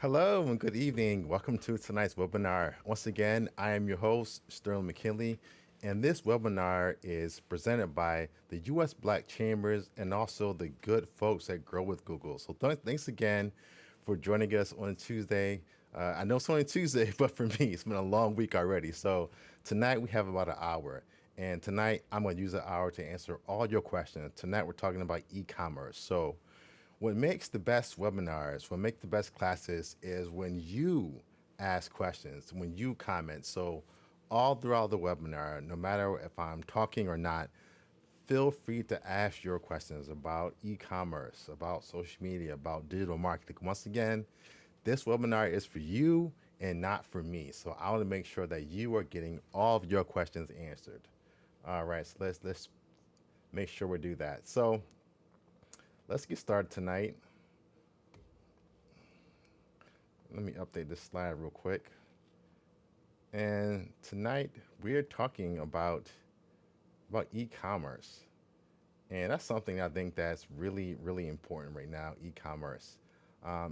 Hello and good evening. Welcome to tonight's webinar. Once again, I am your host, Sterling McKinley, and this webinar is presented by the U.S. Black Chambers and also the good folks that grow with Google. So thanks again for joining us on Tuesday. I know it's only Tuesday, but for me, it's been a long week already. So tonight we have about an hour. And tonight I'm going to use an hour to answer all your questions. Tonight we're talking about e-commerce. So what makes the best webinars, what makes the best classes is when you ask questions, when you comment. So all throughout the webinar, no matter if I'm talking or not, feel free to ask your questions about e-commerce, about social media, about digital marketing. Once again, this webinar is for you and not for me. So I want to make sure that you are getting all of your questions answered. All right, so let's make sure we do that. So let's get started tonight. Let me update this slide real quick. And tonight we're talking about e-commerce. And that's something I think that's really, really important right now, e-commerce.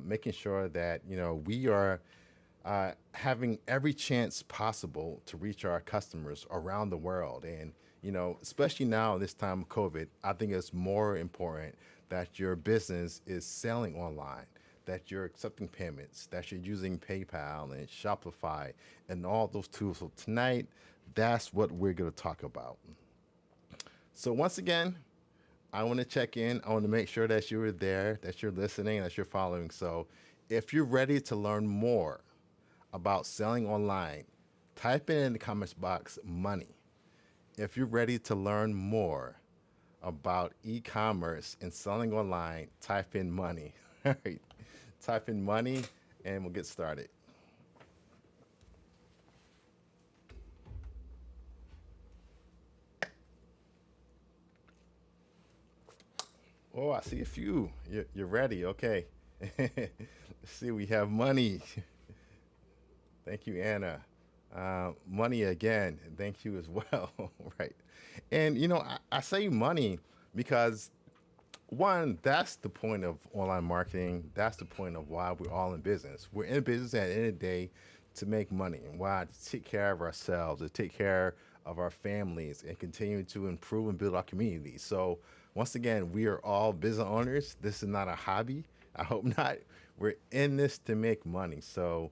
Making sure that, we are having every chance possible to reach our customers around the world. And, especially now, this time of COVID, I think it's more important that your business is selling online, that you're accepting payments, that you're using PayPal and Shopify and all those tools. So tonight, that's what we're going to talk about. So once again, I want to check in. I want to make sure that you're there, that you're listening, that you're following. So if you're ready to learn more about selling online, type in the comments box money. If you're ready to learn more about e-commerce and selling online, type in money. All right, type in money and we'll get started. Oh, I see a few. You're ready. Okay. Let's see, we have money. Thank you, Anna. Money again. Thank you as well. Right. And, I say money because one, that's the point of online marketing. That's the point of why we're all in business. We're in business at the end of the day to make money and why to take care of ourselves, to take care of our families and continue to improve and build our communities. So once again, we are all business owners. This is not a hobby. I hope not. We're in this to make money. So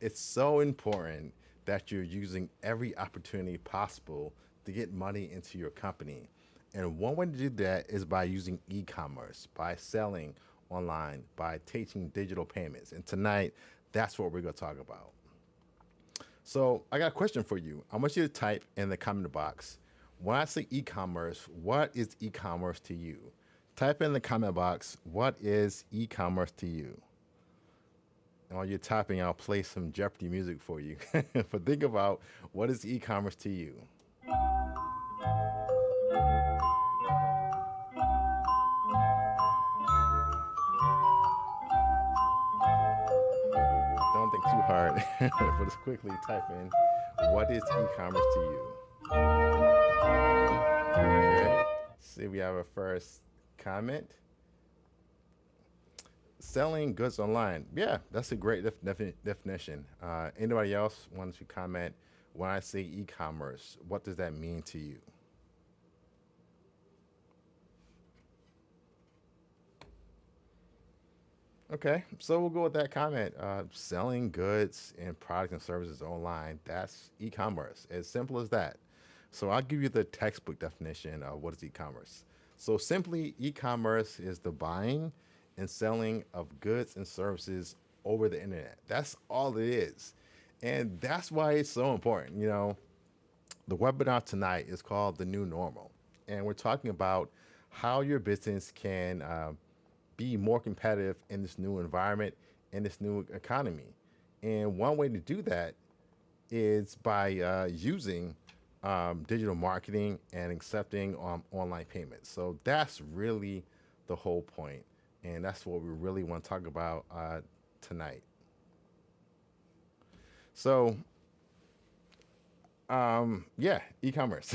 it's so important that you're using every opportunity possible to get money into your company. And one way to do that is by using e-commerce, by selling online, by taking digital payments. And tonight, that's what we're going to talk about. So I got a question for you. I want you to type in the comment box. When I say e-commerce, what is e-commerce to you? Type in the comment box, what is e-commerce to you? And while you're typing, I'll play some Jeopardy music for you. But think about, what is e-commerce to you? Don't think too hard, but just quickly type in, what is e-commerce to you? Okay. See, we have our first comment. Selling goods online. Yeah, that's a great definition. Anybody else want to comment? When I say e-commerce, what does that mean to you? Okay, so we'll go with that comment. Selling goods and products and services online, that's e-commerce. As simple as that. So I'll give you the textbook definition of what is e-commerce. So simply, e-commerce is the buying and selling of goods and services over the internet. That's all it is. And that's why it's so important. The webinar tonight is called The New Normal. And we're talking about how your business can be more competitive in this new environment, in this new economy. And one way to do that is by using digital marketing and accepting online payments. So that's really the whole point. And that's what we really want to talk about tonight. So, yeah, e-commerce.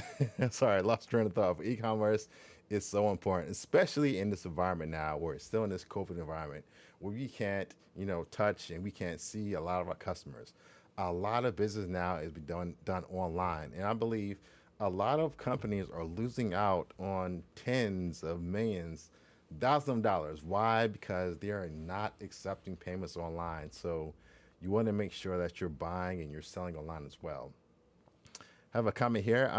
Sorry, I lost train of thought. E-commerce is so important, especially in this environment now where it's still in this COVID environment where we can't, touch and we can't see a lot of our customers. A lot of business now is being done online, and I believe a lot of companies are losing out on tens of millions, thousands of dollars. Why? Because they are not accepting payments online. So you want to make sure that you're buying and you're selling online as well. Have a comment here.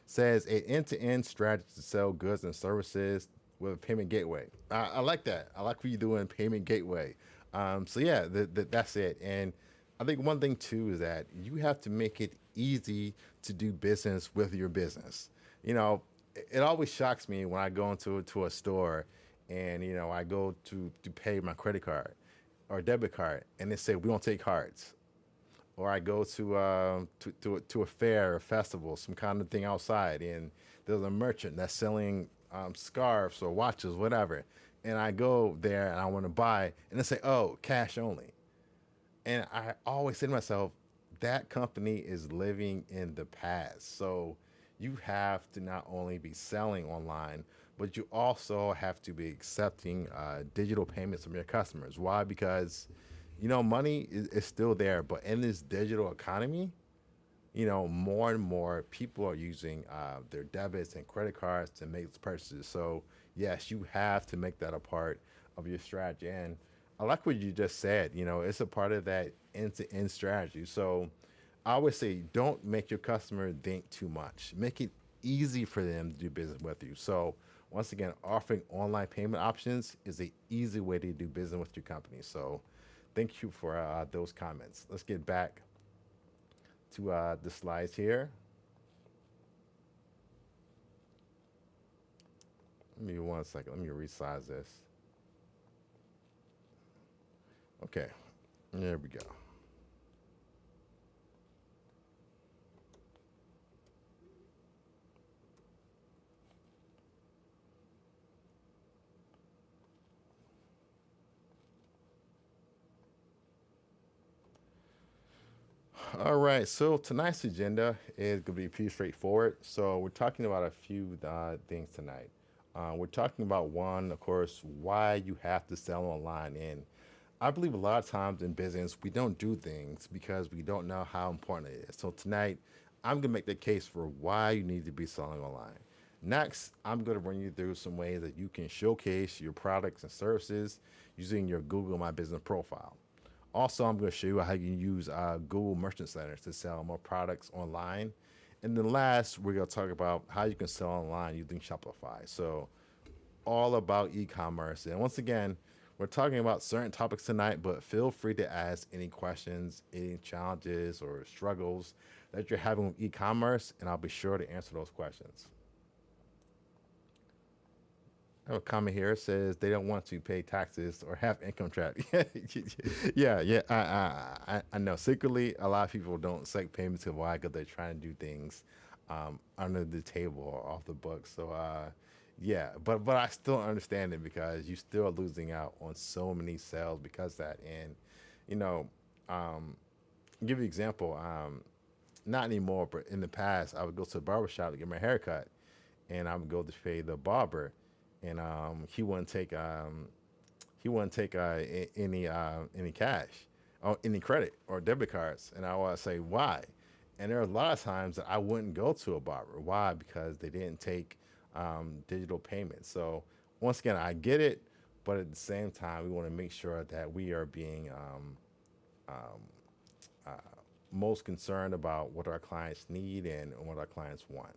Says a end-to-end strategy to sell goods and services with a payment gateway. I like that. I like what you do in payment gateway. So yeah, that's it. And I think one thing too is that you have to make it easy to do business with your business. You know, it always shocks me when I go into to a store and I go to pay my credit card or debit card, and they say we don't take cards, or I go to a fair, a festival, some kind of thing outside, and there's a merchant that's selling scarves or watches, whatever, and I go there and I want to buy, and they say, "Oh, cash only," and I always say to myself, that company is living in the past. So you have to not only be selling online, but you also have to be accepting digital payments from your customers. Why? Because money is still there, but in this digital economy, more and more people are using their debits and credit cards to make purchases. So yes, you have to make that a part of your strategy. And I like what you just said. It's a part of that end-to-end strategy. So I always say, don't make your customer think too much. Make it easy for them to do business with you. So once again, offering online payment options is a easy way to do business with your company. So thank you for those comments. Let's get back to the slides here. Give me 1 second. Let me resize this. Okay, there we go. All right, so tonight's agenda is going to be pretty straightforward. So we're talking about a few things tonight. We're talking about one, of course, why you have to sell online. And I believe a lot of times in business, we don't do things because we don't know how important it is. So tonight, I'm going to make the case for why you need to be selling online. Next, I'm going to run you through some ways that you can showcase your products and services using your Google My Business profile. Also, I'm going to show you how you can use Google Merchant Center to sell more products online. And then last, we're going to talk about how you can sell online using Shopify. So all about e-commerce. And once again, we're talking about certain topics tonight, but feel free to ask any questions, any challenges or struggles that you're having with e-commerce, and I'll be sure to answer those questions. I have a comment here. It says they don't want to pay taxes or have income tax. Yeah, yeah. I know. Secretly, a lot of people don't set payments to why because they're trying to do things under the table or off the books. So, yeah. But I still understand it because you still are losing out on so many sales because of that. And you know, um, give you an example. Not anymore, but in the past, I would go to the barber shop to get my hair cut, and I would go to pay the barber, and he wouldn't take any cash or any credit or debit cards, and I would say why, and there are a lot of times that I wouldn't go to a barber. Why? Because they didn't take digital payments. So once again, I get it, but at the same time, we want to make sure that we are being um, uh, most concerned about what our clients need and what our clients want.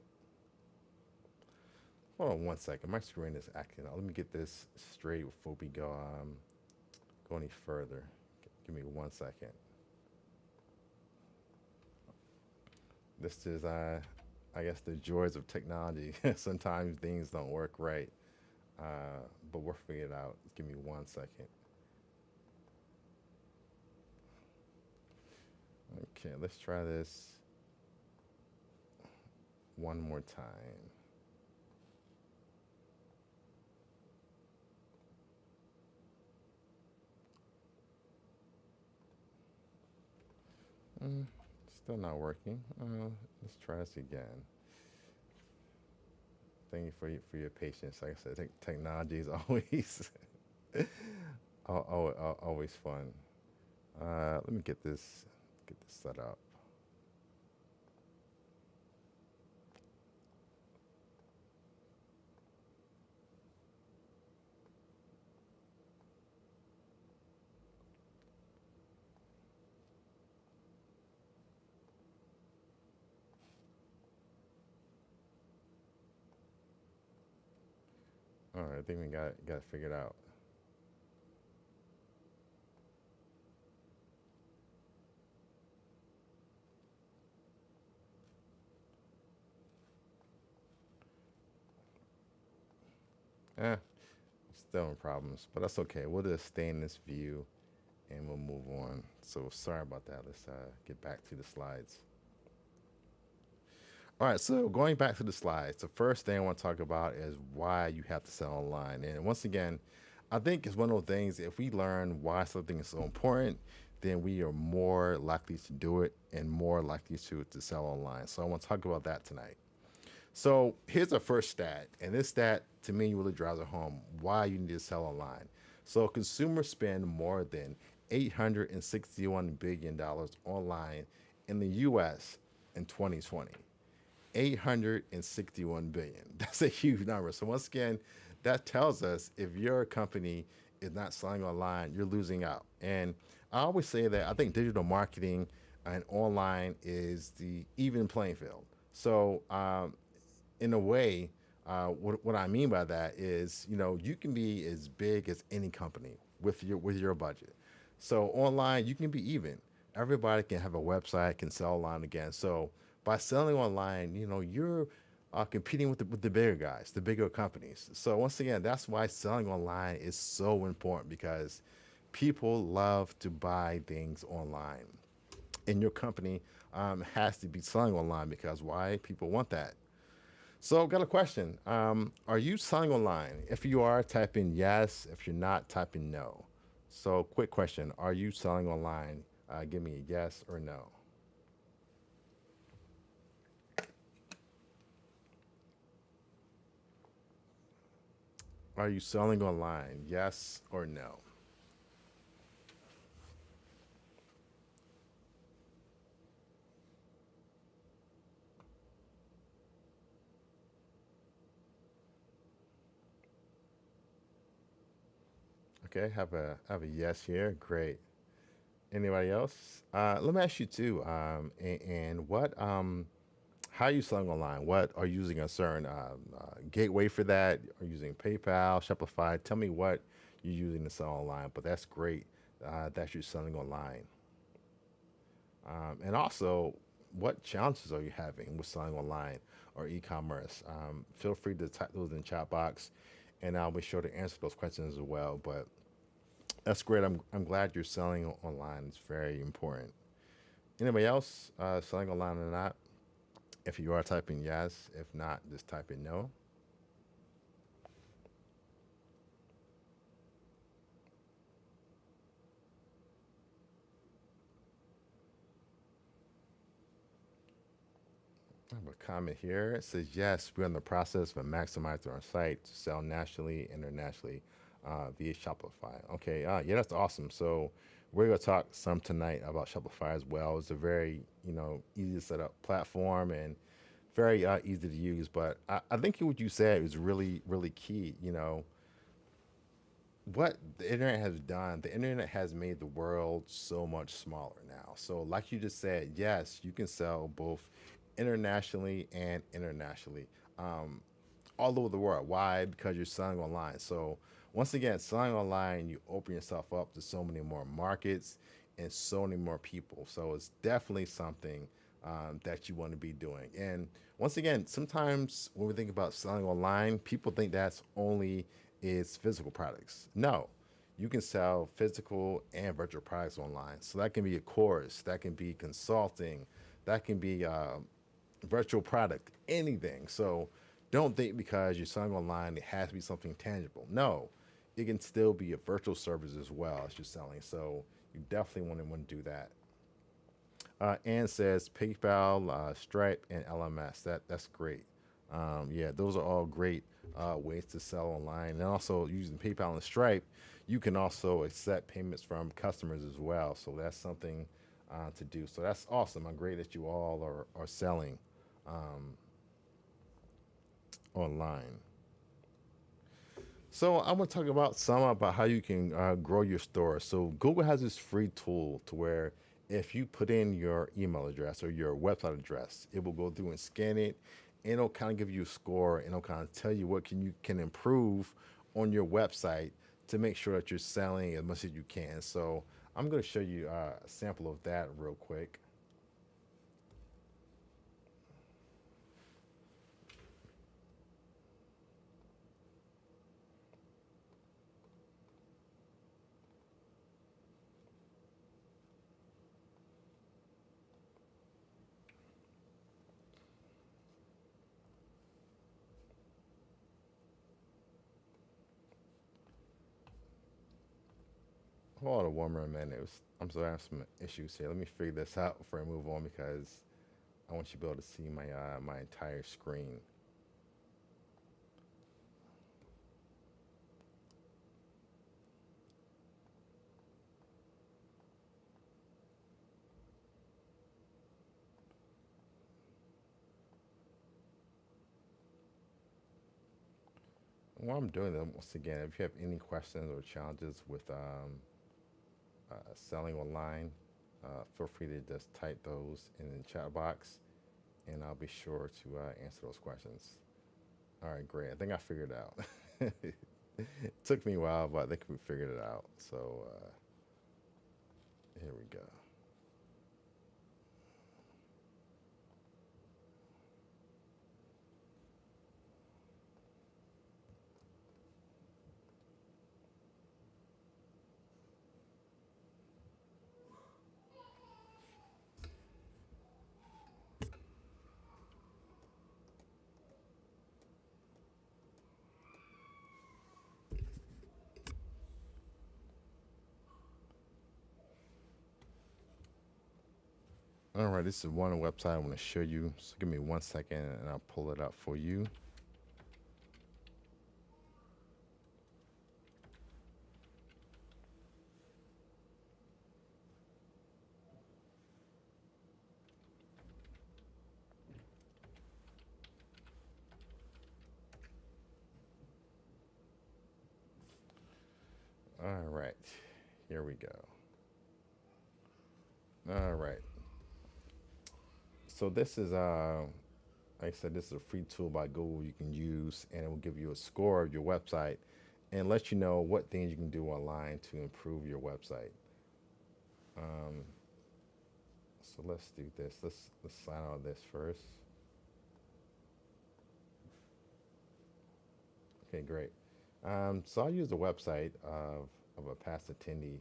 Hold on 1 second. My screen is acting out. Let me get this straight before we go any further. Give me 1 second. This is, I guess, the joys of technology. Sometimes things don't work right, but we'll figure it out. Give me 1 second. Okay, let's try this one more time. Mm, Still not working. Let's try this again. Thank you for your patience. Like I said, technology is always always fun. Let me get this set up. All right, I think we got it figured out. Eh, still in problems, but that's okay. We'll just stay in this view and we'll move on. So sorry about that. Let's get back to the slides. All right, so going back to the slides, the first thing I want to talk about is why you have to sell online. And once again, I think it's one of those things, if we learn why something is so important, then we are more likely to do it and more likely to sell online. So I want to talk about that tonight. So here's the first stat, and this stat to me really drives it home why you need to sell online. So consumers spend more than $861 billion online in the US in 2020. 861 billion. That's a huge number. So once again, that tells us if your company is not selling online, you're losing out. And I always say that I think digital marketing and online is the even playing field. So in a way, what I mean by that is, you can be as big as any company with your budget. So online, you can be even. Everybody can have a website, can sell online again. So by selling online, you're competing with the bigger guys, the bigger companies. So once again, that's why selling online is so important because people love to buy things online, and your company has to be selling online because why? People want that. So, got a question. Are you selling online? If you are, type in yes. If you're not, type in no. So, quick question. Are you selling online? Give me a yes or no. Are you selling online? Yes or no? Okay, have a yes here. Great. Anybody else? Let me ask you too. And what how are you selling online? What are you using a certain gateway for that? Are you using PayPal, Shopify? Tell me what you're using to sell online. But that's great that you're selling online. And also, what challenges are you having with selling online or e-commerce? Feel free to type those in the chat box, and I'll be sure to answer those questions as well. But that's great. I'm glad you're selling online. It's very important. Anybody else selling online or not? If you are typing yes, if not, just type in no. I have a comment here. It says yes, we're in the process of maximizing our site to sell nationally, internationally via Shopify. Okay, yeah, that's awesome. So we're gonna talk some tonight about Shopify as well. It's a very easy to set up platform and very easy to use. But I think what you said was really really key. What the internet has done, the internet has made the world so much smaller now. So, like you just said, yes, you can sell both internationally and internationally, um, all over the world. Why? Because you're selling online. So, once again, selling online, you open yourself up to so many more markets and so many more people. So, it's definitely something that you want to be doing. And once again, sometimes when we think about selling online, people think that's only is physical products. No, you can sell physical and virtual products online. So that can be a course, that can be consulting, that can be virtual product, anything. So don't think because you're selling online it has to be something tangible. No, it can still be a virtual service as well as you're selling. So you definitely want to do that. Ann says PayPal, Stripe, and LMS. That's great. Yeah, those are all great ways to sell online. And also using PayPal and Stripe, you can also accept payments from customers as well. So that's something to do. So that's awesome. I'm great that you all are selling um, online. So I'm gonna talk about some about how you can grow your store. So Google has this free tool to where if you put in your email address or your website address, it will go through and scan it, and it'll kind of give you a score, and it'll kind of tell you what you can improve on your website to make sure that you're selling as much as you can. So I'm gonna show you a sample of that real quick. Hold on one more minute. I'm sorry, I have some issues here. Let me figure this out before I move on because I want you to be able to see my entire screen. While I'm doing that, once again, if you have any questions or challenges with selling online, feel free to just type those in the chat box, and I'll be sure to answer those questions. All right, great. I think I figured it out. It took me a while, but I think we figured it out. So here we go. All right, this is one website I want to show you. So give me 1 second, and I'll pull it up for you. All right, here we go. All right. So this is like I said, this is a free tool by Google you can use, and it will give you a score of your website and let you know what things you can do online to improve your website. Um, so let's do this. Let's sign out of this first. Okay, great. So I'll use the website of a past attendee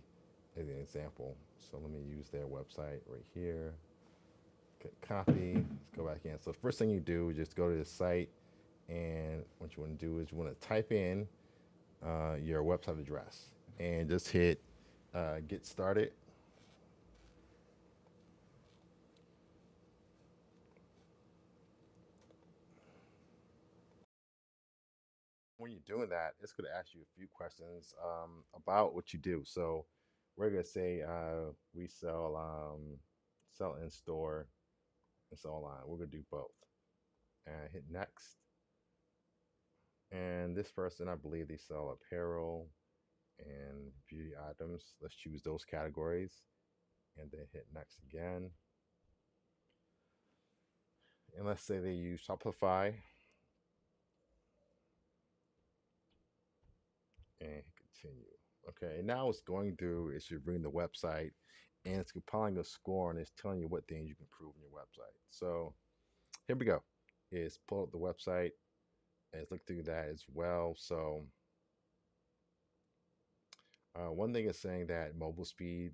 as an example. So let me use their website right here. Copy. Let's go back in. So first thing you do is just go to the site, and what you want to do is you want to type in your website address and just hit get started. When you're doing that, it's going to ask you a few questions about what you do. So we're going to say we sell in store and sell online. We're going to do both. And hit next. And this person, I believe they sell apparel and beauty items. Let's choose those categories and then hit next again. And let's say they use Shopify and continue. Okay, and now it's going through, it's reviewing the website and it's compiling a score and it's telling you what things you can improve in your website. So here we go. It's pull up the website and it's look through that as well. So one thing is saying that mobile speed,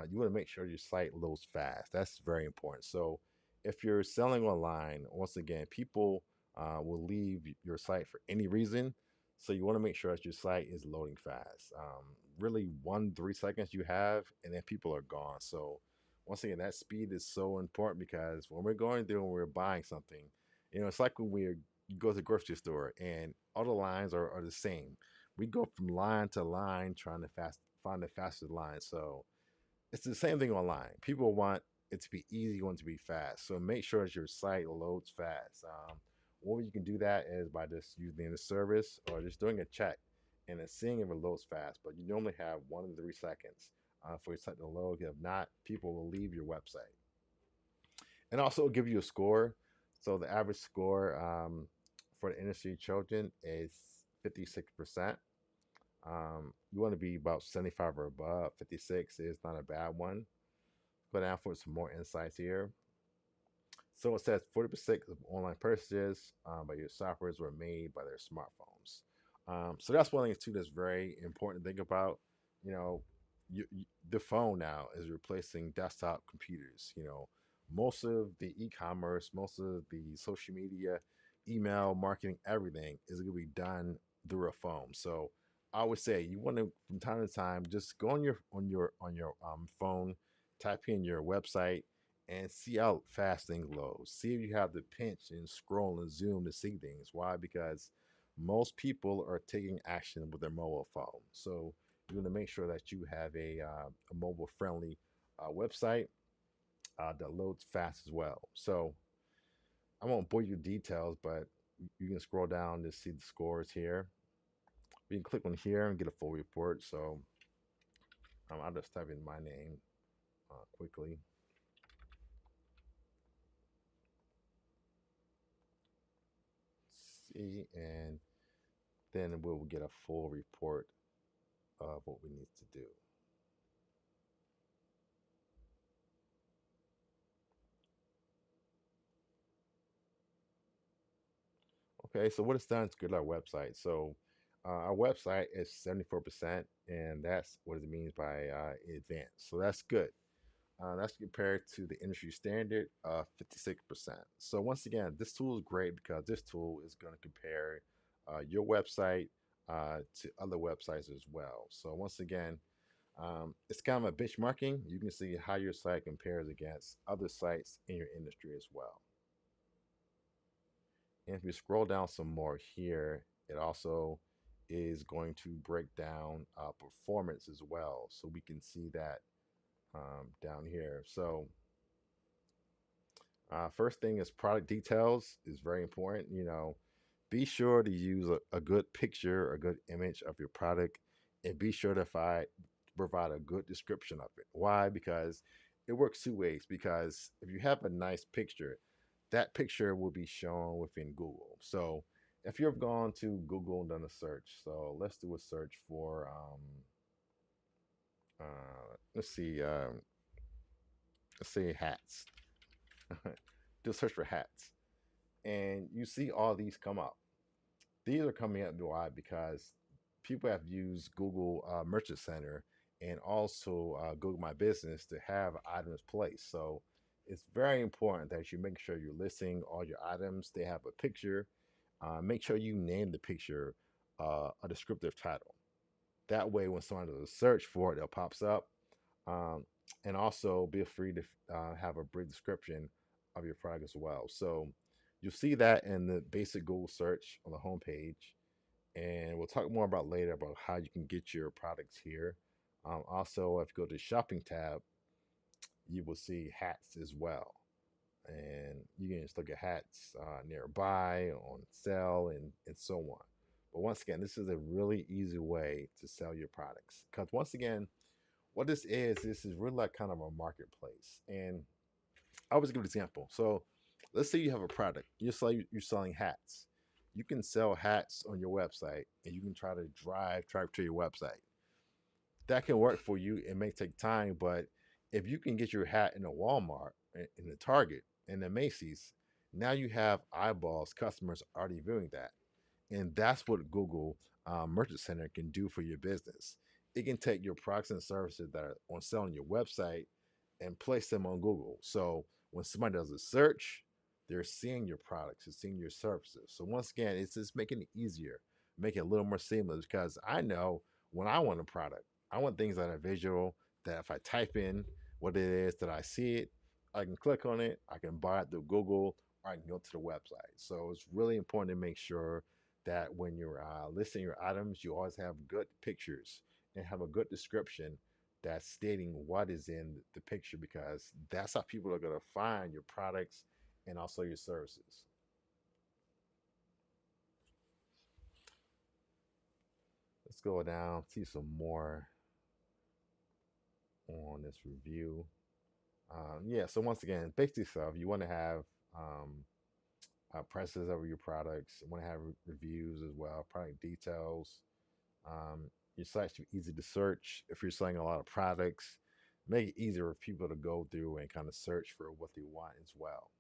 you want to make sure your site loads fast. That's very important. So if you're selling online, once again, people will leave your site for any reason. So you want to make sure that your site is loading fast. Really, 1 3 seconds you have, and then people are gone. So once again, that speed is so important because when we're going through and we're buying something, it's like when we're you go to the grocery store and all the lines are the same. We go from line to line trying to find the fastest line. So it's the same thing online. People want it to be easy, want it to be fast. So make sure that your site loads fast. Or you can do that is by just using the service or just doing a check and then seeing if it loads fast. But you normally have 1 to 3 seconds for your site to load. If not, people will leave your website. And also give you a score. So the average score for the industry chosen is 56%. You want to be about 75 or above. 56 is not a bad one. Go down for some more insights here. So it says 40% of online purchases by your softwares were made by their smartphones. So that's one thing too that's very important to think about. You know, the phone now is replacing desktop computers. You know, most of the e-commerce, most of the social media, email marketing, everything is going to be done through a phone. So I would say you want to from time to time just go on your phone, type in your website and see how fast things load. See if you have to pinch and scroll and zoom to see things. Why? Because most people are taking action with their mobile phone. So you're going to make sure that you have a mobile friendly website that loads fast as well. So I won't bore you with details, but you can scroll down to see the scores here. You can click on here and get a full report. So I'll just type in my name quickly. See, and then we'll get a full report of what we need to do. Okay, so what it's done is good our website. So our website is 74%, and that's what it means by advanced. So that's good. That's compared to the industry standard of 56%. So once again, this tool is great because this tool is going to compare your website to other websites as well. So once again, it's kind of a benchmarking. You can see how your site compares against other sites in your industry as well. And if you scroll down some more here, it also is going to break down performance as well. So we can see that down here. So first thing is product details is very important. You know, be sure to use a good picture, a good image of your product, and be sure to provide a good description of it. Why? Because it works two ways. Because if you have a nice picture, that picture will be shown within Google. So if you've gone to Google and done a search, so let's do a search for, let's see, let's say hats. Do a search for hats, and you see all these come up. These are coming up why? Because people have used Google Merchant Center and also Google My Business to have items placed. So it's very important that you make sure you're listing all your items. They have a picture. Make sure you name the picture a descriptive title. That way, when someone does a search for it, it pops up. Um, and also, be free to have a brief description of your product as well. So you'll see that in the basic Google search on the homepage. And we'll talk more about later about how you can get your products here. Also, if you go to the shopping tab, you will see hats as well. And you can just look at hats nearby, on sale, and so on. But once again, this is a really easy way to sell your products. Because once again, what this is really like kind of a marketplace. And I always give an example. So let's say you have a product, you're selling hats. You can sell hats on your website and you can try to drive traffic to your website. That can work for you. It may take time, but if you can get your hat in a Walmart, in the Target, in the Macy's, now you have eyeballs, customers already viewing that. And that's what Google Merchant Center can do for your business. It can take your products and services that are on sale on your website and place them on Google. So when somebody does a search, they're seeing your products, they're seeing your services. So once again, it's just making it easier, make it a little more seamless because I know when I want a product, I want things that are visual, that if I type in what it is, that I see it, I can click on it, I can buy it through Google are new to the website. So it's really important to make sure that when you're listing your items, you always have good pictures and have a good description that's stating what is in the picture, because that's how people are going to find your products and also your services. Let's go down, see some more on this review. Yeah, so once again, basic stuff. You want to have prices over your products. You want to have reviews as well, product details. Your site should be easy to search. If you're selling a lot of products, make it easier for people to go through and kind of search for what they want as well.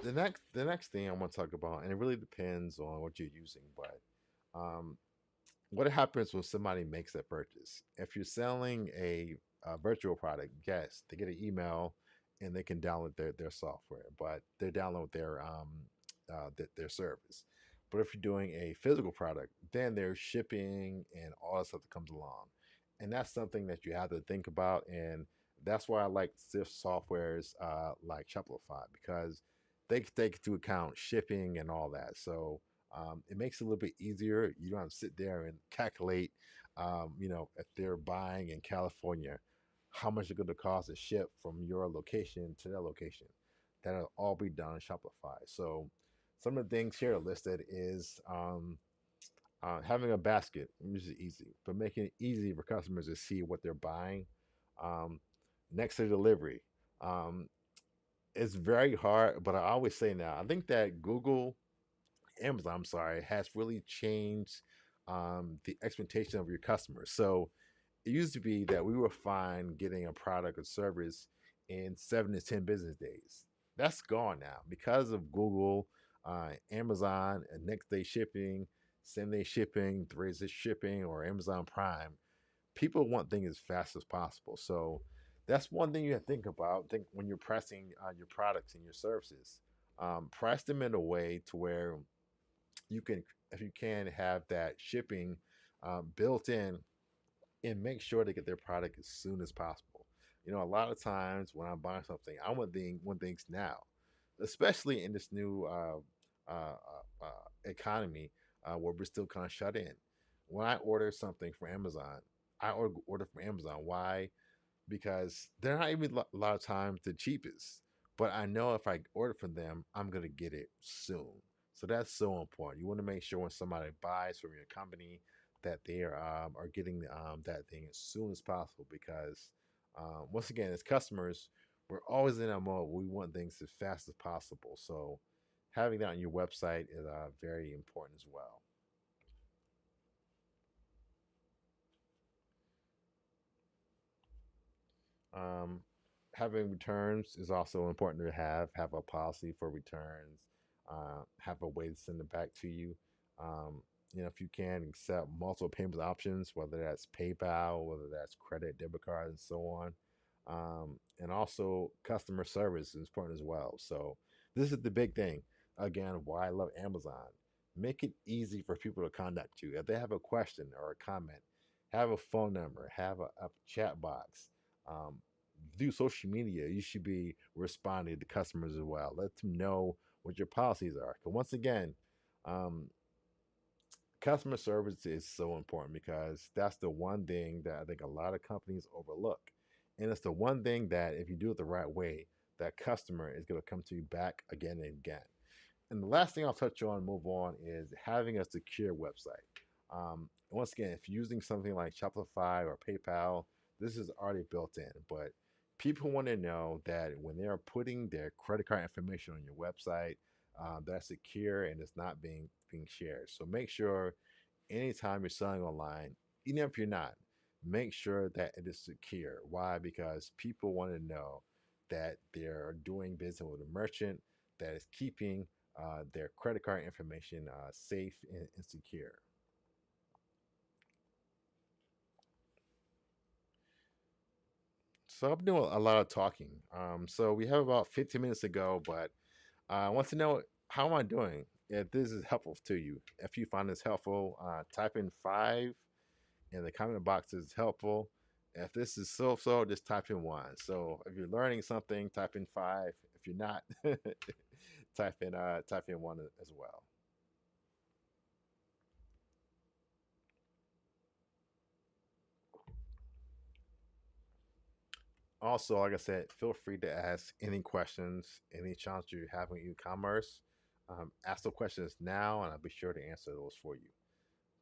The next thing I want to talk about, and it really depends on what you're using, but um, what happens when somebody makes that purchase? If you're selling a virtual product, yes, they get an email and they can download their software, but they download their service. But if you're doing a physical product, then there's shipping and all that stuff that comes along, and that's something that you have to think about. And that's why I like SIF softwares like Shopify, because they can take into account shipping and all that. So it makes it a little bit easier. You don't have to sit there and calculate, if they're buying in California, how much it's going to cost to ship from your location to their location. That'll all be done in Shopify. So some of the things here listed is having a basket, which is easy, but making it easy for customers to see what they're buying. Um, Next to delivery. Um, it's very hard, but I always say now, I think that Amazon, I'm sorry, has really changed the expectation of your customers. So it used to be that we were fine getting a product or service in 7 to 10 business days. That's gone now because of Google, Amazon, and next day shipping, same day shipping, 3 day shipping, or Amazon Prime. People want things as fast as possible. So that's one thing you have to think about. Think when you're pricing your products and your services, price them in a way to where you can, if you can, have that shipping built in, and make sure to get their product as soon as possible. A lot of times when I'm buying something, I want things now, especially in this new economy where we're still kind of shut in. When I order something from Amazon, I order from Amazon. Why? Because they're not even a lot of times the cheapest. But I know if I order from them, I'm gonna get it soon. So that's so important. You want to make sure when somebody buys from your company that they are getting that thing as soon as possible. Because once again, as customers, we're always in that mode. We want things as fast as possible. So having that on your website is very important as well. Um, Having returns is also important to have a policy for returns, have a way to send it back to you. If you can accept multiple payment options, whether that's PayPal, whether that's credit, debit card, and so on. And also customer service is important as well. So this is the big thing. Again, why I love Amazon. Make it easy for people to contact you. If they have a question or a comment, have a phone number, have a chat box. Um, do social media. You should be responding to customers as well. Let them know what your policies are. Because once again, um, customer service is so important, because that's the one thing that I think a lot of companies overlook. And it's the one thing that if you do it the right way, that customer is going to come to you back again and again. And the last thing I'll touch on and move on is having a secure website. Once again, if you're using something like Shopify or PayPal, this is already built in. But people want to know that when they are putting their credit card information on your website, that's secure and it's not being shared. So make sure anytime you're selling online, even if you're not, make sure that it is secure. Why? Because people want to know that they're doing business with a merchant that is keeping their credit card information safe and secure. So I'm doing a lot of talking. So we have about 15 minutes to go, but I want to know, how am I doing? If this is helpful to you, if you find this helpful, type in 5 And the comment box is helpful. If this is so, just type in one. So if you're learning something, type in five. If you're not, type in one as well. Also, like I said, feel free to ask any questions, any challenge you have in e-commerce. Ask the questions now, and I'll be sure to answer those for you.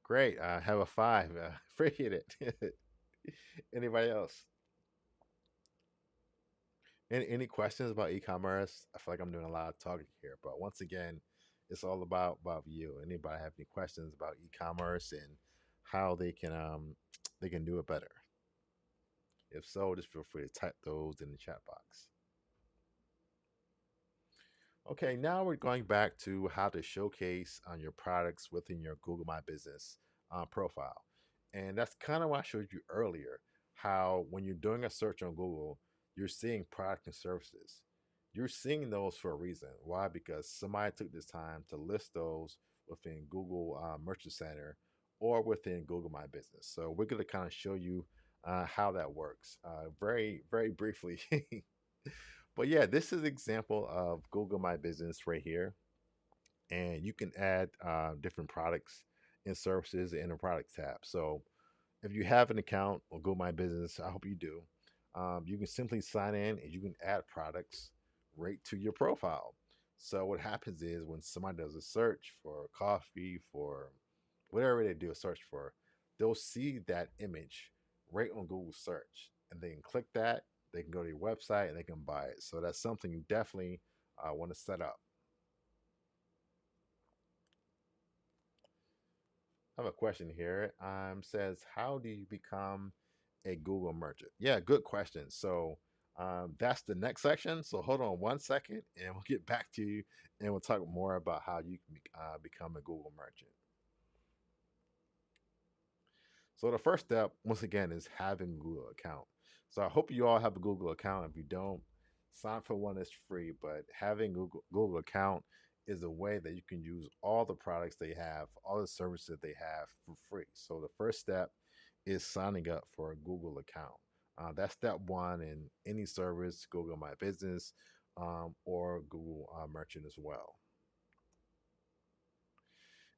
Great. Have a five. Appreciate it. Anybody else? Any questions about e-commerce? I feel like I'm doing a lot of talking here, but once again, it's all about you. Anybody have any questions about e-commerce and how they can do it better? If so, just feel free to type those in the chat box. Okay, now we're going back to how to showcase on your products within your Google My Business profile. And that's kind of what I showed you earlier, how when you're doing a search on Google, you're seeing product and services. You're seeing those for a reason. Why? Because somebody took this time to list those within Google Merchant Center or within Google My Business. So we're going to kind of show you how that works very briefly. But yeah, this is an example of Google My Business right here. And you can add different products and services in a product tab. So if you have an account on Google My Business, I hope you do, you can simply sign in and you can add products right to your profile. So what happens is when somebody does a search for coffee, for whatever they do a search for, they'll see that image right on Google search and they can click that, they can go to your website and they can buy it. So that's something you definitely want to set up. I have a question here. Says, how do you become a Google merchant? Yeah, good question. So that's the next section. So hold on one second and we'll get back to you and we'll talk more about how you can become a Google merchant. So the first step, once again, is having a Google account. So I hope you all have a Google account. If you don't, sign for one is free. But having Google account is a way that you can use all the products they have, all the services they have for free. So the first step is signing up for a Google account. That's step one in any service, Google My Business or Google Merchant as well.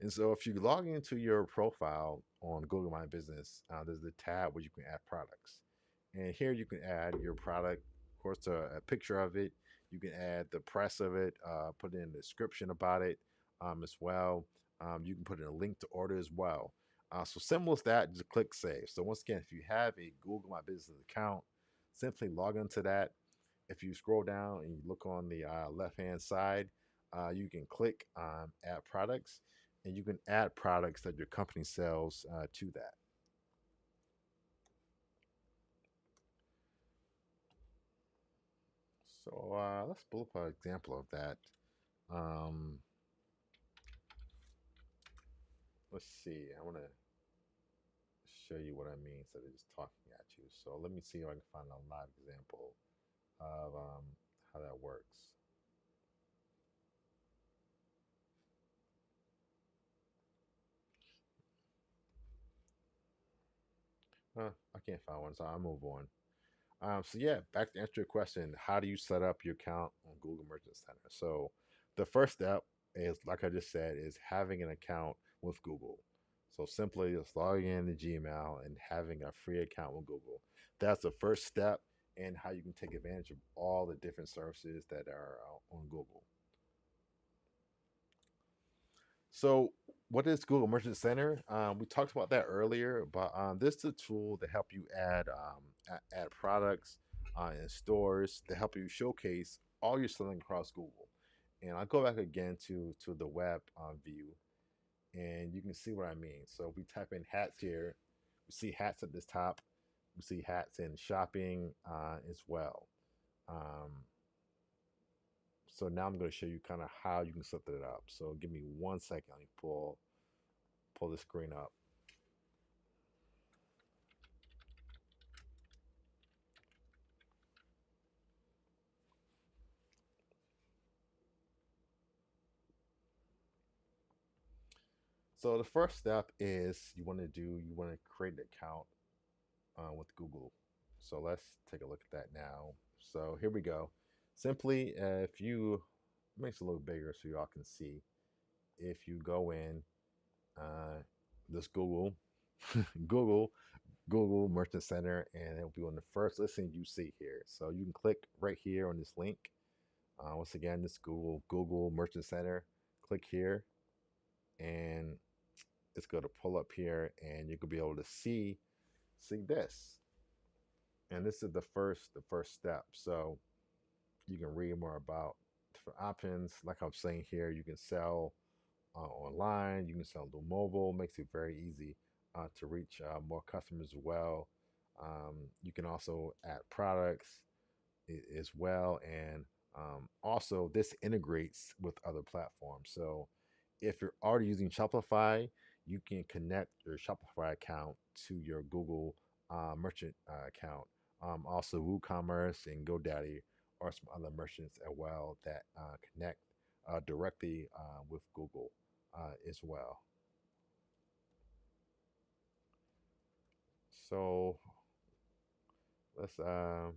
And so if you log into your profile on Google My Business, there's the tab where you can add products. And here you can add your product, of course, a picture of it. You can add the price of it, put in a description about it as well. You can put in a link to order as well. So simple as that, just click save. So once again, if you have a Google My Business account, simply log into that. If you scroll down and you look on the left-hand side, you can click add products and you can add products that your company sells to that. So let's pull up an example of that. Um, let's see. I want to show you what I mean instead of just talking at you. So let me see if I can find a live example of how that works. I can't find one, so I'll move on. So yeah, back to answer your question, how do you set up your account on Google Merchant Center? So the first step is, like I just said, is having an account with Google. So simply just logging in to Gmail and having a free account with Google. That's the first step in how you can take advantage of all the different services that are on Google. So, what is Google Merchant Center? We talked about that earlier, but this is a tool to help you add products in stores to help you showcase all your selling across Google. And I'll go back again to the web view, and you can see what I mean. So, we type in hats here. We see hats at this top. We see hats in shopping as well. Um, so now I'm going to show you kind of how you can set that up. So give me 1 second. Let me pull the screen up. So the first step is you want to create an account with Google. So let's take a look at that now. So here we go. Simply, if you makes it a little bigger so y'all can see. If you go in uh, this Google, Google, Google Merchant Center, and it'll be on the first listing you see here. So you can click right here on this link. Once again, this Google Merchant Center. Click here, and it's going to pull up here, and you can be able to see this. And this is the first step. So you can read more about different options. Like I'm saying here, you can sell online, you can sell through mobile. Makes it very easy to reach more customers as well. You can also add products as well, and also this integrates with other platforms. So if you're already using Shopify, you can connect your Shopify account to your Google merchant account. Also, WooCommerce and GoDaddy are some other merchants as well that connect directly with Google as well. So let's um,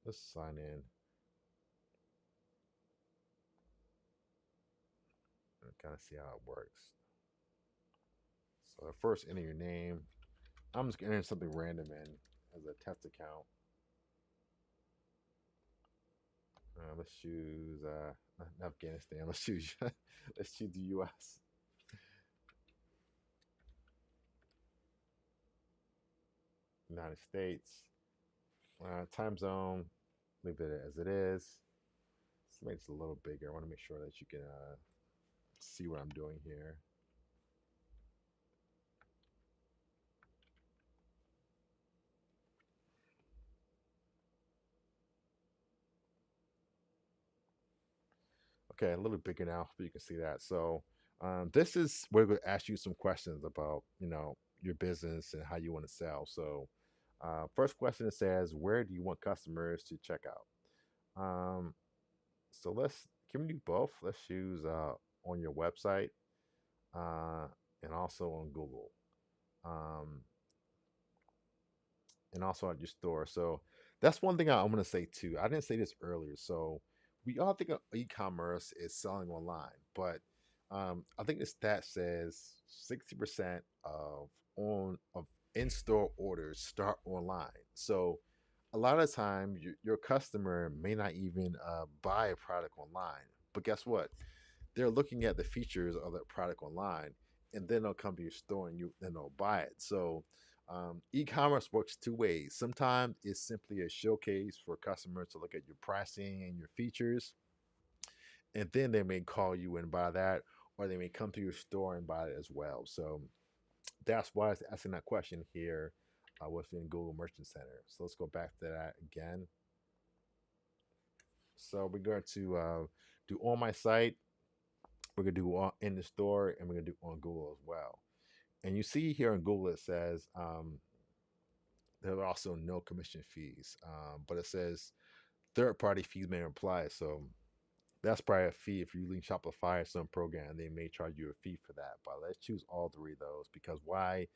let's sign in and kind of see how it works. So first, enter your name. I'm just entering something random in as a test account. Let's choose not Afghanistan. Let's choose let's choose the U.S. United States. Time zone. Leave it as it is. Let's make this a little bigger. I want to make sure that you can see what I'm doing here. Okay, a little bigger now, but you can see that. So this is where we're going to ask you some questions about, your business and how you want to sell. So first question, it says, where do you want customers to check out? So can we do both? Let's choose on your website uh, and also on Google. Um, and also at your store. So that's one thing I'm going to say too. I didn't say this earlier. So we all think of e-commerce is selling online, but I think the stat says 60% of in-store orders start online. So a lot of the time, your customer may not even buy a product online, but guess what? They're looking at the features of that product online, and then they'll come to your store and then they'll buy it. So e-commerce works two ways. Sometimes it's simply a showcase for customers to look at your pricing and your features, and then they may call you and buy that, or they may come to your store and buy it as well. So that's why it's asking that question here within Google Merchant Center. So let's go back to that again. So we're going to do on my site. We're going to do in the store, and we're going to do on Google as well. And you see here on Google, it says there are also no commission fees, but it says third-party fees may apply. So that's probably a fee if you're using Shopify or some program. They may charge you a fee for that. But let's choose all three of those because why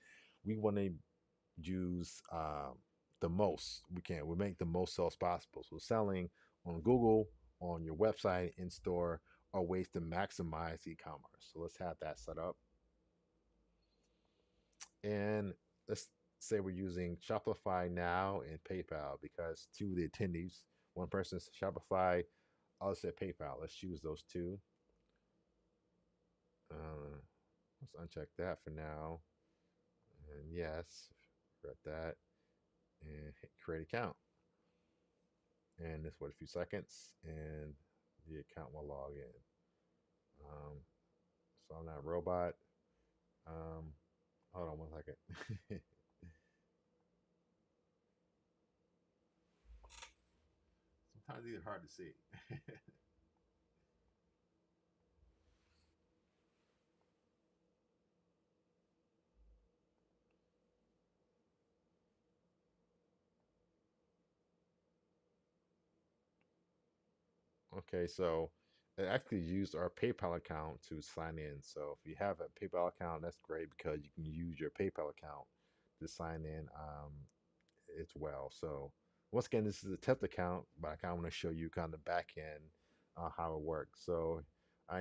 we want to use the most we can. We make the most sales possible. So selling on Google, on your website, in store are ways to maximize e-commerce. So let's have that set up. And let's say we're using Shopify now and PayPal because two of the attendees, one person said Shopify, other said PayPal. Let's choose those two. Let's uncheck that for now. And yes, got that. And hit create account. And this wait a few seconds, and the account will log in. So I'm not a robot. Hold on one second. Sometimes it's hard to see. Okay, so it actually used our PayPal account to sign in. So if you have a PayPal account, that's great because you can use your PayPal account to sign in as well. So once again, this is a test account, but I kind of want to show you kind of the back end how it works. So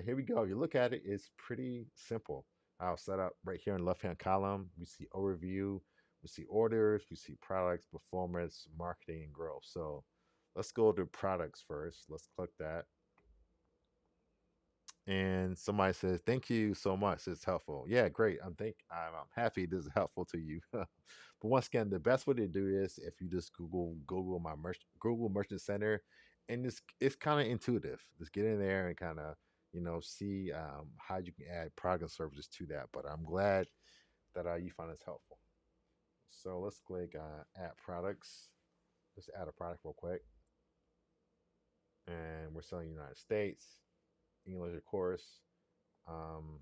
here we go. You look at it, it's pretty simple. I'll set up right here in the left-hand column. We see overview, we see orders, we see products, performance, marketing, and growth. So let's go to products first. Let's click that. And somebody says, "Thank you so much. It's helpful." Yeah, great. I'm happy this is helpful to you. But once again, the best way to do this if you just Google Google Merchant Center, and it's kind of intuitive. Just get in there and kind of see how you can add product and services to that. But I'm glad that you find this helpful. So let's click add products. Let's add a product real quick, and we're selling United States English, of course. Um,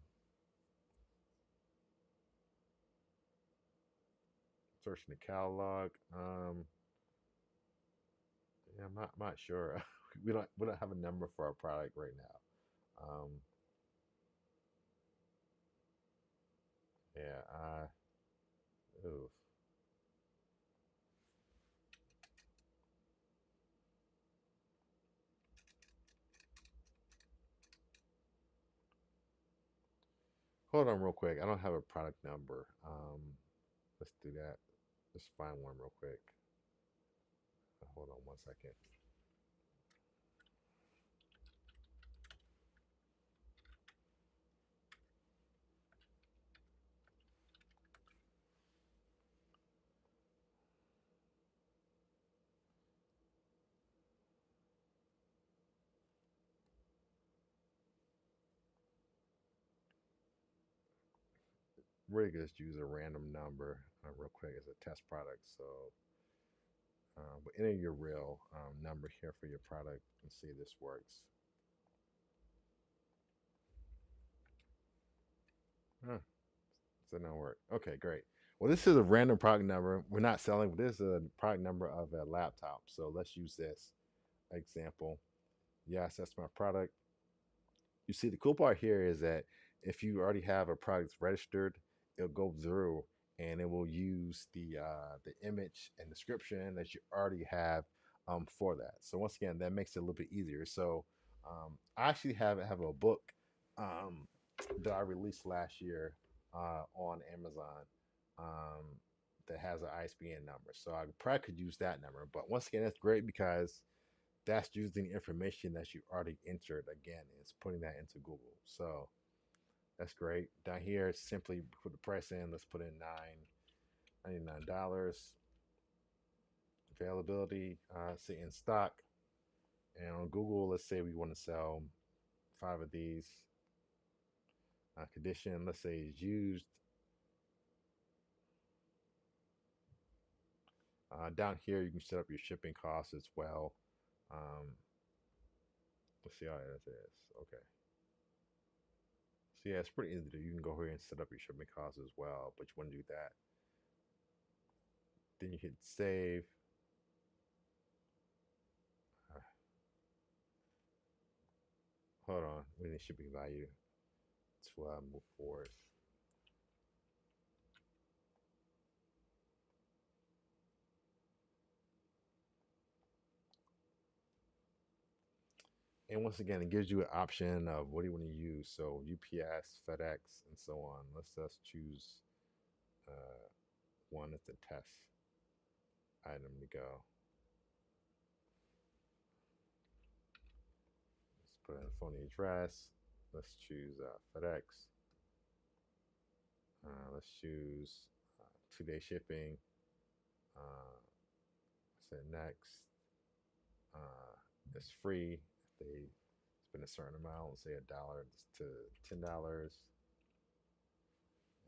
Searching the catalog. Yeah, I'm not sure. We don't have a number for our product right now. Um, yeah. Oof. Hold on, real quick. I don't have a product number. Let's do that. Let's find one real quick. Hold on 1 second. We're gonna just use a random number real quick as a test product. So, but enter your real number here for your product and see if this works. Huh. So no work. Okay, great. Well, this is a random product number. We're not selling, but this is a product number of a laptop. So let's use this example. Yes, that's my product. You see, the cool part here is that if you already have a product registered, it'll go through and it will use the image and description that you already have for that. So once again, that makes it a little bit easier. So I actually have a book um, that I released last year on Amazon um, that has an ISBN number. So I probably could use that number. But once again, that's great because that's using information that you already entered again. It's putting that into Google. So that's great. Down here, simply put the price in. Let's put in $99. Availability, say in stock. And on Google, let's say we want to sell 5 of these. Condition, let's say is used. Down here, you can set up your shipping costs as well. Um, let's see how it is. Okay. So yeah, it's pretty easy to do. You can go here and set up your shipping costs as well, but you want to do that. Then you hit save. Uh, Hold on, we need shipping value to move forward. And once again, it gives you an option of what do you want to use. So UPS, FedEx, and so on. Let's just choose uh, one as the test item to go. Let's put in a phony address. Let's choose FedEx. Let's choose 2-day shipping. Say next. It's free if they spend a certain amount, say $1 to $10,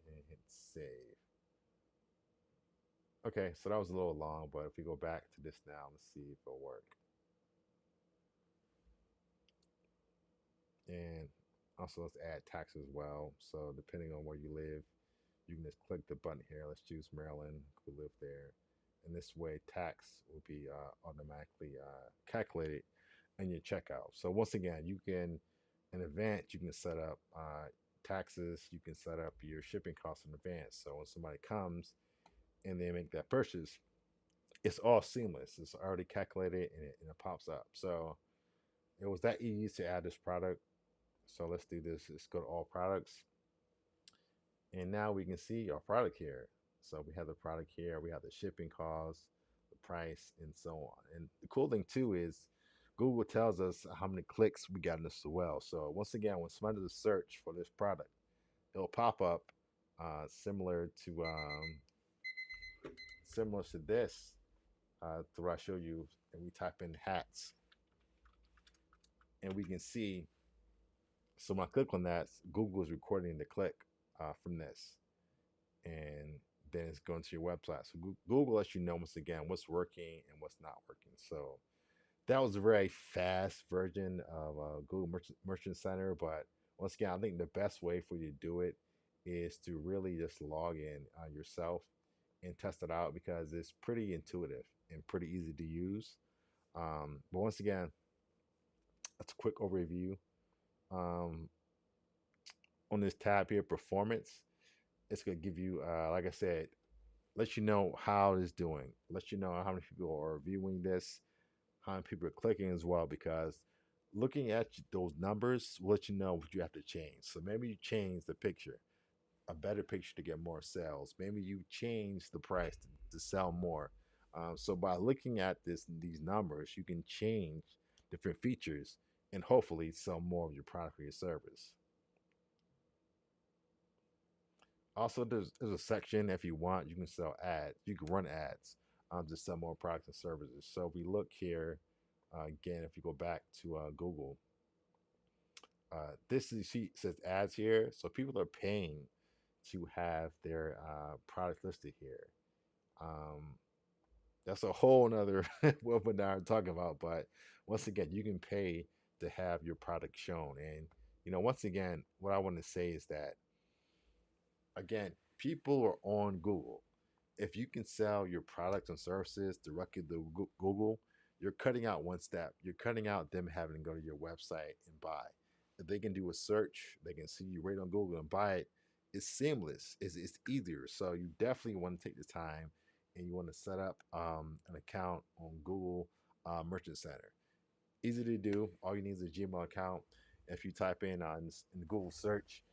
and hit save. Okay, so that was a little long, but if we go back to this now, let's see if it'll work. And also let's add tax as well. So depending on where you live, you can just click the button here. Let's choose Maryland, we live there. And this way tax will be automatically calculated in your checkout. So once again, you can In advance, you can set up taxes. You can set up your shipping costs in advance. So when somebody comes and they make that purchase, it's all seamless. It's already calculated and it pops up. So it was that easy to add this product. So let's do this. Let's go to all products. And now we can see our product here. So we have the product here. We have the shipping costs, the price, and so on. And the cool thing too is Google tells us how many clicks we got in this as well. So once again, when somebody does a search for this product, it'll pop up similar to this to what I show you. And we type in hats, and we can see. So when I click on that, Google is recording the click from this, and then it's going to your website. So Google lets you know once again what's working and what's not working. So that was a very fast version of Google Merchant Center. But once again, I think the best way for you to do it is to really just log in yourself and test it out, because it's pretty intuitive and pretty easy to use. But once again, that's a quick overview. Um, on this tab here, performance, it's going to give you, like I said, let you know how it's doing, let you know how many people are viewing this, how many people are clicking as well, because looking at those numbers will let you know what you have to change. So maybe you change the picture, a better picture to get more sales. Maybe you change the price to sell more. So by looking at these numbers, you can change different features and hopefully sell more of your product or your service. Also, there's a section if you want, you can sell ads. You can run ads to sell more products and services. So if we look here, again, if you go back to Google, this is, see, says ads here. So people are paying to have their product listed here. Um, that's a whole nother webinar I'm talking about. But once again, you can pay to have your product shown. And, once again, what I want to say is that, again, people are on Google. If you can sell your products and services directly to Google, you're cutting out one step. You're cutting out them having to go to your website and buy. If they can do a search, they can see you right on Google and buy it. It's seamless. It's easier. So you definitely want to take the time and you want to set up an account on Google Merchant Center. Easy to do. All you need is a Gmail account. If you type in Google search,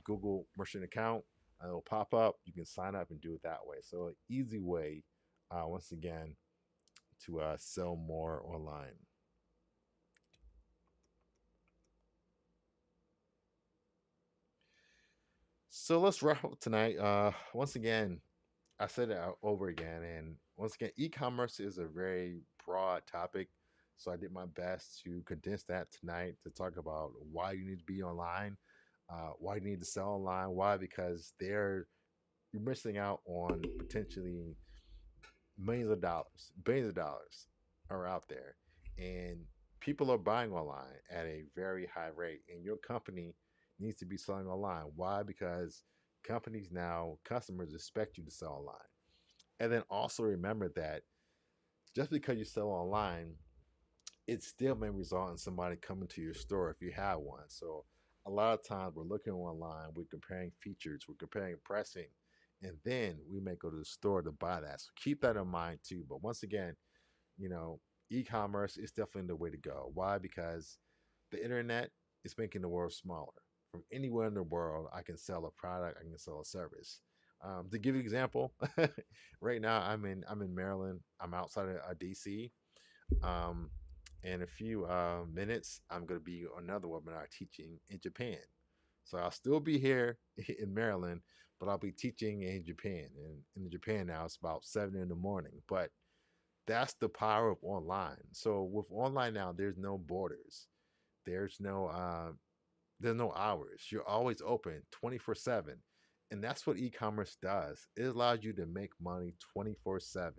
Google Merchant account, it'll pop up. You can sign up and do it that way. So an easy way, once again, to sell more online. So let's wrap up tonight. Once again, I said it over again, and once again, e-commerce is a very broad topic. So I did my best to condense that tonight to talk about why you need to be online, why you need to sell online. Why? Because you're missing out on potentially millions of dollars, billions of dollars are out there, and people are buying online at a very high rate, and your company needs to be selling online. Why? Because companies now, customers expect you to sell online. And then also remember that just because you sell online, it still may result in somebody coming to your store if you have one. So a lot of times we're looking online, we're comparing features, we're comparing pricing, and then we may go to the store to buy that. So keep that in mind too. But once again, you know, e-commerce is definitely the way to go. Why? Because the internet is making the world smaller. From anywhere in the world, I can sell a product, I can sell a service. To give you an example, right now I'm in Maryland. I'm outside of DC. Um, in a few minutes, I'm going to be on another webinar teaching in Japan. So I'll still be here in Maryland, but I'll be teaching in Japan. And in Japan now, it's about 7 in the morning. But that's the power of online. So with online now, there's no borders. There's no there's no hours. You're always open 24/7. And that's what e-commerce does. It allows you to make money 24/7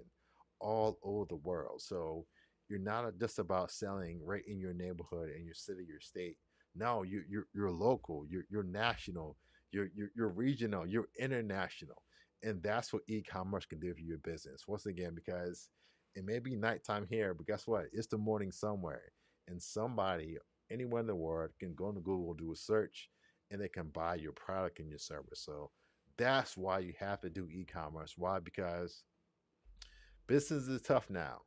all over the world. So you're not just about selling right in your neighborhood, in your city, your state. No, you're local, you're national, you're regional, you're international. And that's what e-commerce can do for your business. Once again, because it may be nighttime here, but guess what? It's the morning somewhere. And somebody anywhere in the world can go into Google, do a search, and they can buy your product and your service. So that's why you have to do e-commerce. Why? Because business is tough now.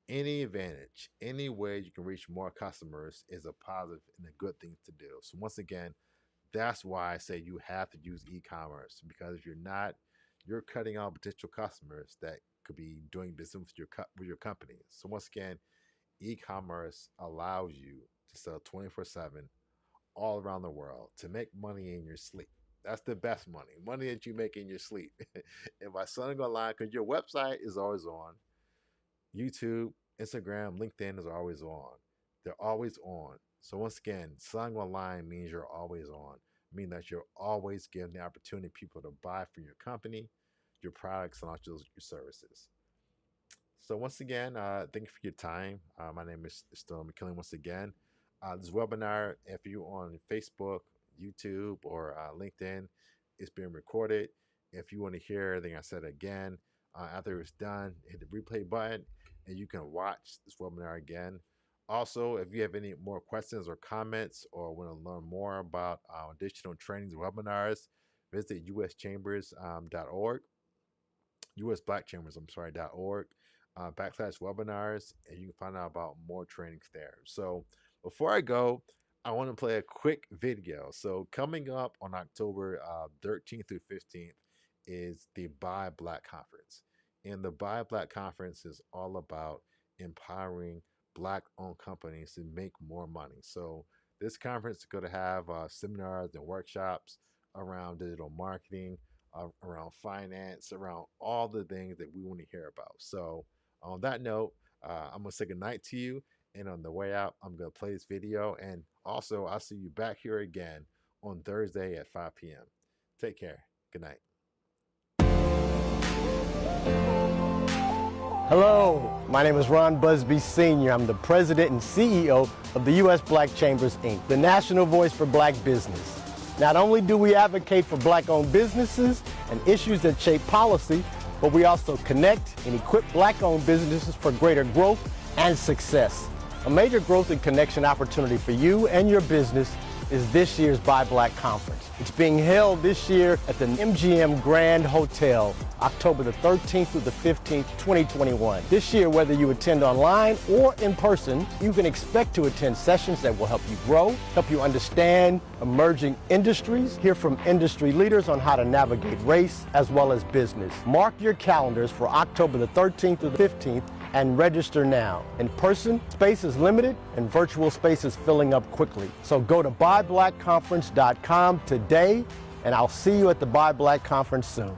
Any advantage, any way you can reach more customers is a positive and a good thing to do. So once again, that's why I say you have to use e-commerce, because if you're not, you're cutting out potential customers that could be doing business with your company. So once again, e-commerce allows you to sell 24/7 all around the world, to make money in your sleep. That's the best money that you make in your sleep. And by selling online, because your website is always on, YouTube, Instagram, LinkedIn is always on. They're always on. So once again, selling online means you're always on, meaning that you're always giving the opportunity for people to buy from your company, your products, and also your services. So once again, thank you for your time. My name is still McKinley once again. This webinar, if you're on Facebook, YouTube, or LinkedIn, it's being recorded. If you want to hear everything I said again, after it's done, hit the replay button and you can watch this webinar again. Also, if you have any more questions or comments, or want to learn more about additional trainings and webinars, visit uschambers.org, usblackchambers.org, /webinars, and you can find out about more trainings there. So before I go, I want to play a quick video. So coming up on October 13th through 15th is the Buy Black Conference. And the Buy Black Conference is all about empowering Black-owned companies to make more money. So this conference is going to have seminars and workshops around digital marketing, around finance, around all the things that we want to hear about. So on that note, I'm going to say goodnight to you. And on the way out, I'm going to play this video. And also, I'll see you back here again on Thursday at 5 p.m. Take care. Good night. Hello, my name is Ron Busby Sr. I'm the president and CEO of the U.S. Black Chambers, Inc., the national voice for Black business. Not only do we advocate for Black-owned businesses and issues that shape policy, but we also connect and equip Black-owned businesses for greater growth and success. A major growth and connection opportunity for you and your business is this year's Buy Black Conference. It's being held this year at the MGM Grand Hotel, October the 13th through the 15th, 2021. This year, whether you attend online or in person, you can expect to attend sessions that will help you grow, help you understand emerging industries, hear from industry leaders on how to navigate race as well as business. Mark your calendars for October the 13th through the 15th and register now. In person, space is limited and virtual space is filling up quickly. So go to buyblackconference.com today, and I'll see you at the Buy Black Conference soon.